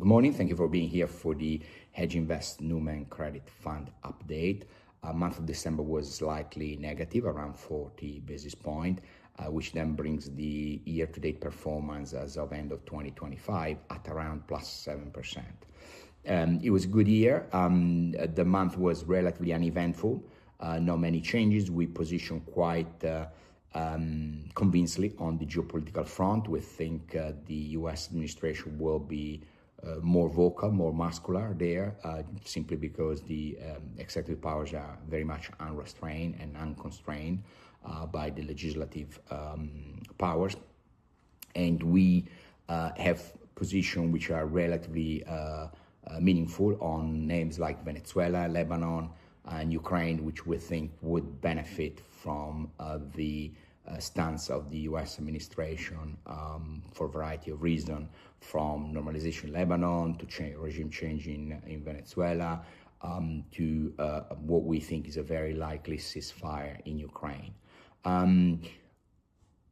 Good morning. Thank you for being here for the Hedge Invest Numen Credit Fund update. Month of December was slightly negative, around 40 basis points, which then brings the year-to-date performance as of end of 2025 at around plus 7%. It was a good year. The month was relatively uneventful. Not many changes. We positioned quite convincingly on the geopolitical front. We think the US administration will be more vocal, more muscular there, simply because the executive powers are very much unrestrained and unconstrained by the legislative powers. And we have positions which are relatively meaningful on names like Venezuela, Lebanon, and Ukraine, which we think would benefit from the stance of the US administration for a variety of reasons, from normalization in Lebanon to regime change in Venezuela to what we think is a very likely ceasefire in Ukraine.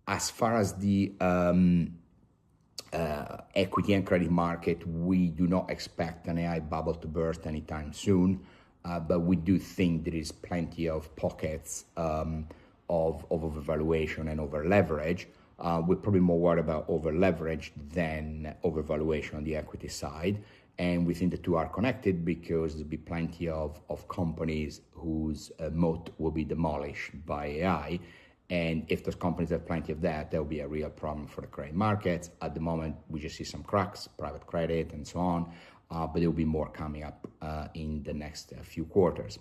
As far as the equity and credit market, we do not expect an AI bubble to burst anytime soon, but we do think there is plenty of pockets of overvaluation and over leverage. We're probably more worried about over leverage than overvaluation on the equity side. And we think the two are connected because there'll be plenty of companies whose moat will be demolished by AI. And if those companies have plenty of that, there'll be a real problem for the credit markets. At the moment, we just see some cracks, private credit and so on, but there'll be more coming up in the next few quarters.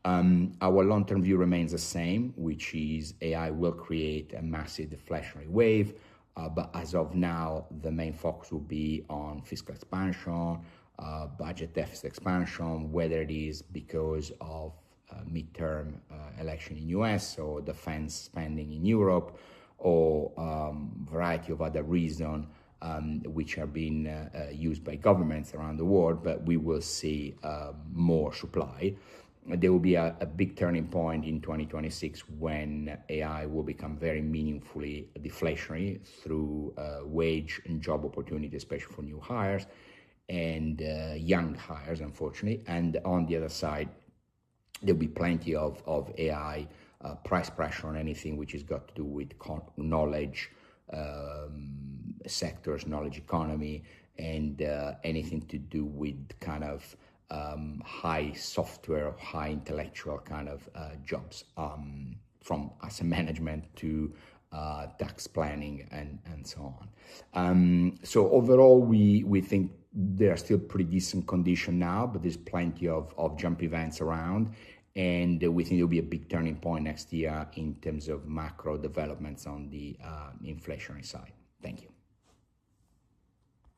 Our long-term view remains the same, which is AI will create a massive deflationary wave, but as of now, the main focus will be on fiscal expansion, budget deficit expansion, whether it is because of midterm election in US or defense spending in Europe, or variety of other reasons which are being used by governments around the world, but we will see more supply. There will be a big turning point in 2026 when AI will become very meaningfully deflationary through wage and job opportunities, especially for new hires and young hires, unfortunately. And on the other side, there'll be plenty of AI price pressure on anything which has got to do with knowledge sectors, knowledge economy, and anything to do with kind of high software, high intellectual kind of jobs, from asset management to tax planning and so on. So overall, we think there are still pretty decent conditions now, but there's plenty of jump events around. And we think there'll be a big turning point next year in terms of macro developments on the inflationary side. Thank you.